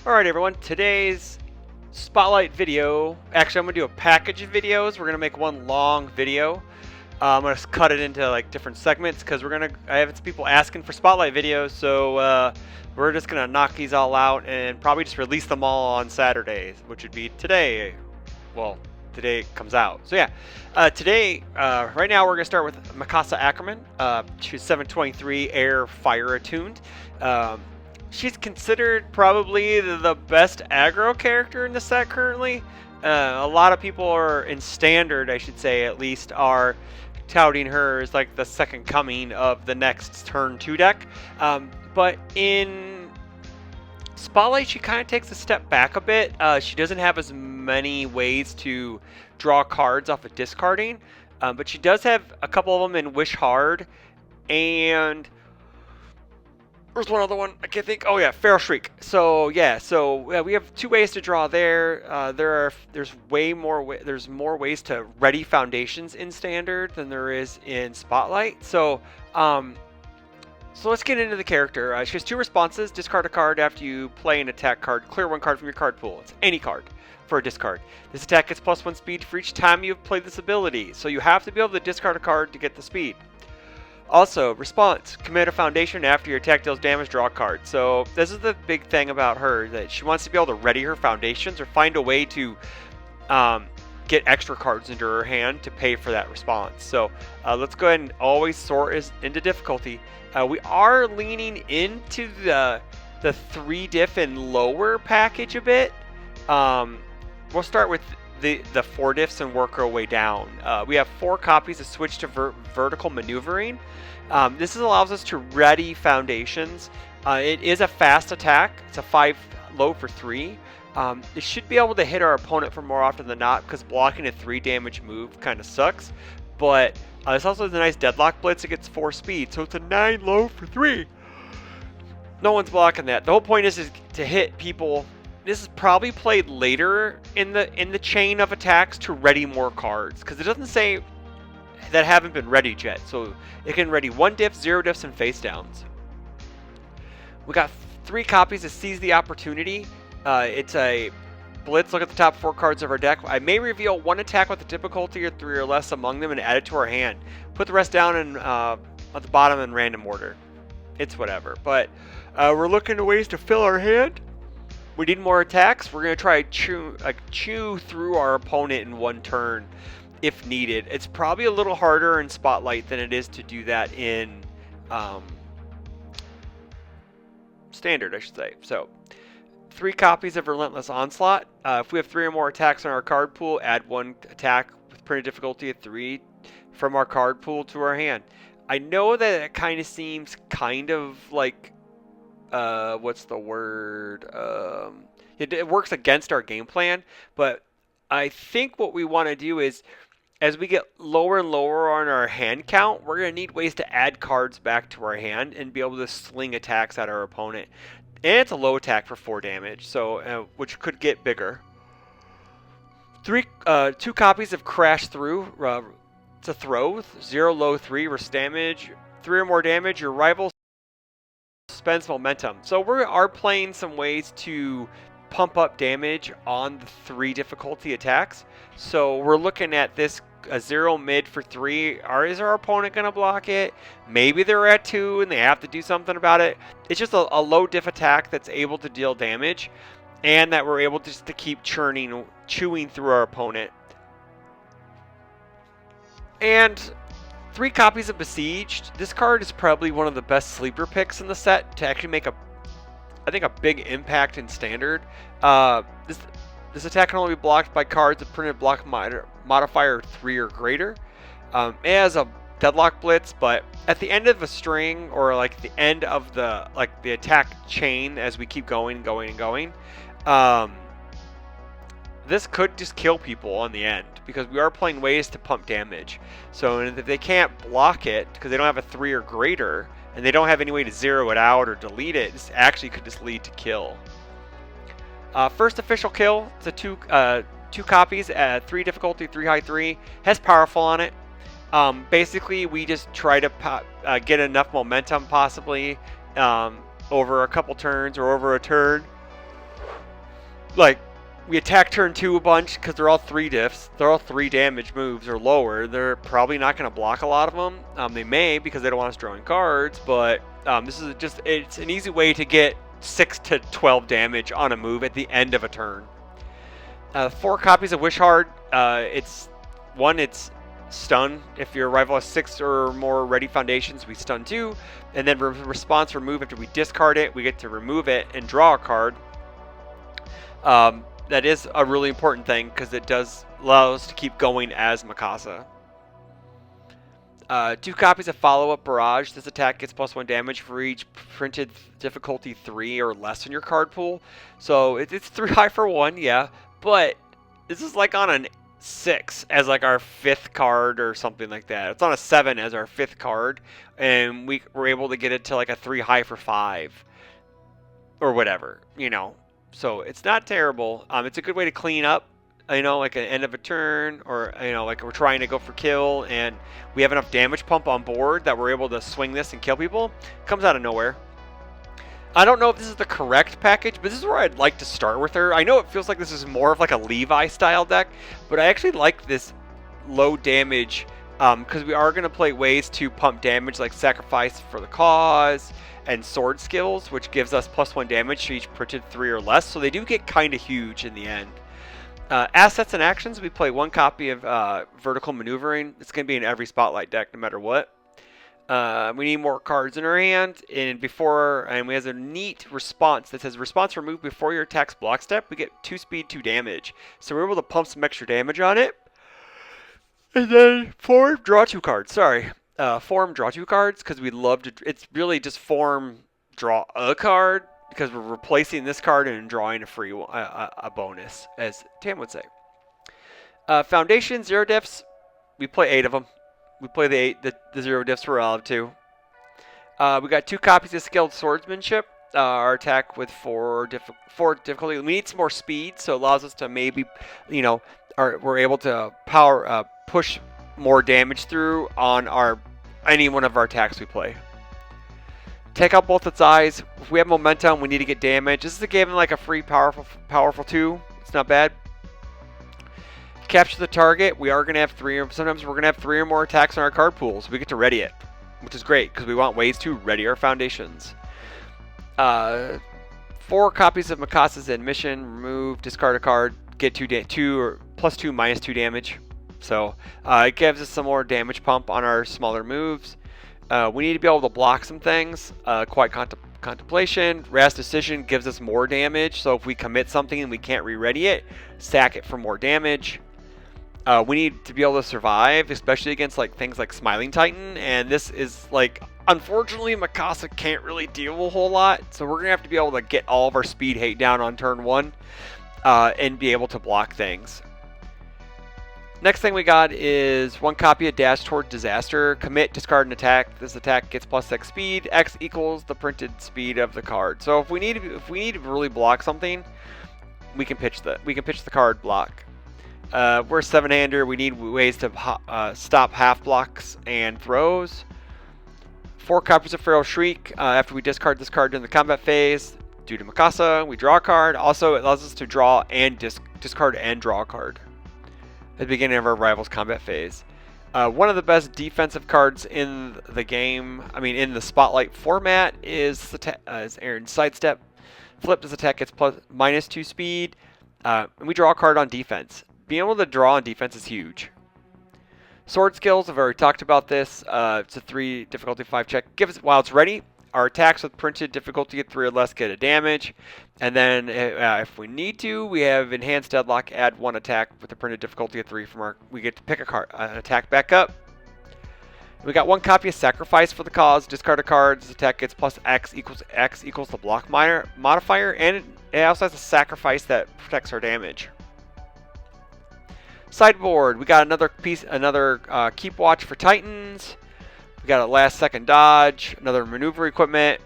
Alright everyone, today's spotlight video, actually I'm going to do a package of videos. We're going to make one long video. I'm going to cut it into like different segments because I have some people asking for spotlight videos, so we're just going to knock these all out and probably just release them all on Saturdays, which would be today. Well, today it comes out. So yeah, today, right now we're going to start with Mikasa Ackerman. She's 723 Air Fire attuned. She's considered probably the best aggro character in the set currently. A lot of people are in standard, I should say, at least, are touting her as like the second coming of the next turn 2 deck. But in Spotlight, she kind of takes a step back a bit. She doesn't have as many ways to draw cards off of discarding, but she does have a couple of them in Wish Hard, and there's one other one I can't think. Oh yeah, Feral Shriek. So yeah, we have two ways to draw there. There's more ways to ready foundations in Standard than there is in Spotlight. So let's get into the character. She has two responses: discard a card after you play an attack card. Clear one card from your card pool. It's any card for a discard. This attack gets +1 speed for each time you've played this ability. So you have to be able to discard a card to get the speed. Also, response: commit a foundation after your attack deals damage, draw a card. So this is the big thing about her, that she wants to be able to ready her foundations or find a way to get extra cards into her hand to pay for that response. So let's go ahead and always sort into difficulty. We are leaning into the 3 diff and lower package a bit. We'll start with the 4 diffs and work our way down. We have 4 copies of Switch to Vertical Maneuvering. This allows us to ready foundations. It is a fast attack. It's a 5 low for 3. It should be able to hit our opponent for more often than not, because blocking a 3 damage move kind of sucks. But this also has a nice Deadlock Blitz. It gets 4 speed, so it's a 9 low for 3. No one's blocking that. The whole point is to hit people. This is probably played later in the chain of attacks to ready more cards, because it doesn't say that haven't been readied yet. So it can ready 1 diff, 0 diffs, and face downs. We got 3 copies of Seize the Opportunity. It's a blitz. Look at the top 4 cards of our deck. I may reveal 1 attack with a difficulty of 3 or less among them and add it to our hand. Put the rest down in, at the bottom in random order. It's whatever. But we're looking at ways to fill our hand. We need more attacks. We're going to try chew through our opponent in 1 turn if needed. It's probably a little harder in Spotlight than it is to do that in Standard, I should say. So 3 copies of Relentless Onslaught. If we have 3 or more attacks in our card pool, add 1 attack with printed difficulty of 3 from our card pool to our hand. I know that it kind of seems kind of like what's the word? It works against our game plan, but I think what we want to do is, as we get lower and lower on our hand count, we're going to need ways to add cards back to our hand and be able to sling attacks at our opponent. And it's a low attack for 4 damage, so which could get bigger. 2 copies of Crash Through. It's a throw. 0 low 3 rest damage. 3 or more damage. Your rival spends momentum. So we are playing some ways to pump up damage on the 3 difficulty attacks. So we're looking at this a 0 mid for 3. Is our opponent going to block it? Maybe they're at 2 and they have to do something about it. It's just a low diff attack that's able to deal damage, and that we're able just to keep chewing through our opponent. And 3 copies of Besieged. This card is probably one of the best sleeper picks in the set to actually make I think a big impact in Standard. This attack can only be blocked by cards with printed block modifier 3 or greater. It has a Deadlock Blitz, but at the end of a string, or like the end of the attack chain, as we keep going, this could just kill people on the end, because we are playing ways to pump damage. So if they can't block it because they don't have a 3 or greater, and they don't have any way to zero it out or delete it, this actually could just lead to kill. First official kill. It's a 2 copies at 3 difficulty, 3 high 3. Has powerful on it. Basically, we just try to get enough momentum, possibly over a couple turns or over a turn, like, we attack turn 2 a bunch because they're all 3 diffs. They're all 3 damage moves or lower. They're probably not going to block a lot of them. They may because they don't want us drawing cards, but this is just, it's an easy way to get 6 to 12 damage on a move at the end of a turn. 4 copies of Wish Heart. It's stun. If your rival has 6 or more ready foundations, we stun 2. And then response remove, after we discard it, we get to remove it and draw a card. That is a really important thing because it does allow us to keep going as Mikasa. 2 copies of Follow-Up Barrage. This attack gets +1 damage for each printed difficulty 3 or less in your card pool. So it's 3 high for 1, yeah. But this is like on an 6 as like our 5th card or something like that. It's on a 7 as our 5th card. And we were able to get it to like a 3 high for 5. Or whatever, you know. So it's not terrible. It's a good way to clean up, you know, like an end of a turn, or, you know, like we're trying to go for kill and we have enough damage pump on board that we're able to swing this and kill people. Comes out of nowhere. I don't know if this is the correct package, but this is where I'd like to start with her. I know it feels like this is more of like a Levi style deck, but I actually like this low damage because we are going to play ways to pump damage like Sacrifice for the Cause and Sword Skills, which gives us +1 damage to each printed 3 or less, so they do get kind of huge in the end. Assets and actions, we play 1 copy of Vertical Maneuvering. It's going to be in every Spotlight deck no matter what. We need more cards in our hand, and we have a neat response that says response removed before your attack's block step. We get 2 speed, 2 damage. So we're able to pump some extra damage on it. And then form, draw 2 cards. Form, draw 2 cards, because we love to. It's really just form, draw a card, because we're replacing this card and drawing a free a bonus, as Tam would say. Foundation, 0 diffs. We play 8 of them. We play the 0 diffs we're allowed to. We got 2 copies of Skilled Swordsmanship. Our attack with 4 difficulty. We need some more speed, so it allows us to maybe, you know, we're able to push more damage through on any one of our attacks we play. Take out both its eyes. If we have momentum, we need to get damage. This is given like a free powerful 2. It's not bad. Capture the target. We are going to have 3, or sometimes we're going to have 3 or more attacks on our card pools. We get to ready it, which is great because we want ways to ready our foundations. 4 copies of Mikasa's Admission. Remove, discard a card, get 2 or +2 -2 damage. So it gives us some more damage pump on our smaller moves. We need to be able to block some things. Quiet Contemplation. Rash Decision gives us more damage. So if we commit something and we can't re-ready it, sack it for more damage. We need to be able to survive, especially against like things like Smiling Titan. And this is like, unfortunately, Mikasa can't really deal a whole lot. So we're going to have to be able to get all of our speed hate down on turn 1 and be able to block things. Next thing we got is 1 copy of Dash Toward Disaster. Commit, discard an attack. This attack gets +X speed. X equals the printed speed of the card. So if we need to really block something, we can pitch the card block. We're a 7-hander. We need ways to stop half blocks and throws. 4 copies of Feral Shriek. After we discard this card during the combat phase, due to Mikasa, we draw a card. Also, it allows us to draw and discard and draw a card at the beginning of our rival's combat phase. One of the best defensive cards in the game, in the Spotlight format, is Aaron's Sidestep. Flip, this attack gets -2 speed, and we draw a card on defense. Being able to draw on defense is huge. Sword Skills, I've already talked about this. It's a 3 difficulty 5 check. While it's ready, our attacks with printed difficulty at 3 or less get a damage. And then if we need to, we have Enhanced Deadlock, add 1 attack with the printed difficulty at 3 from we get to pick an attack back up. We got 1 copy of Sacrifice for the Cause, discard a card. This attack gets +X equals the block modifier, and it also has a sacrifice that protects our damage. Sideboard, we got another Keep Watch for Titans. We got a last second dodge, another maneuver equipment,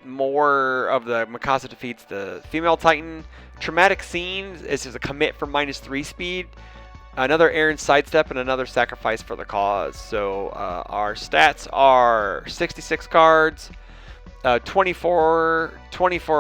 more of the Mikasa defeats the female Titan. Traumatic Scenes is just a commit for -3 speed, another Aaron's Sidestep, and another Sacrifice for the Cause. So our stats are 66 cards, 24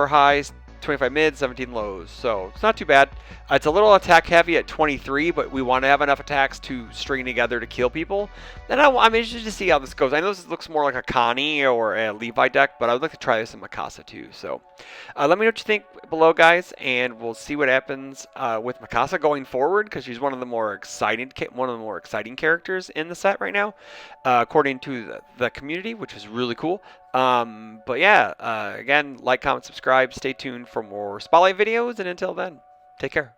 highs, 25 mids, 17 lows. So it's not too bad. It's a little attack heavy at 23, but we want to have enough attacks to string together to kill people. And I'm interested to see how this goes. I know this looks more like a Connie or a Levi deck, but I would like to try this in Mikasa too. So let me know what you think below, guys, and we'll see what happens with Mikasa going forward, because she's one of the more exciting characters in the set right now, according to the community, which is really cool. But yeah, again, like, comment, subscribe, stay tuned for more Spotlight videos, and until then, take care.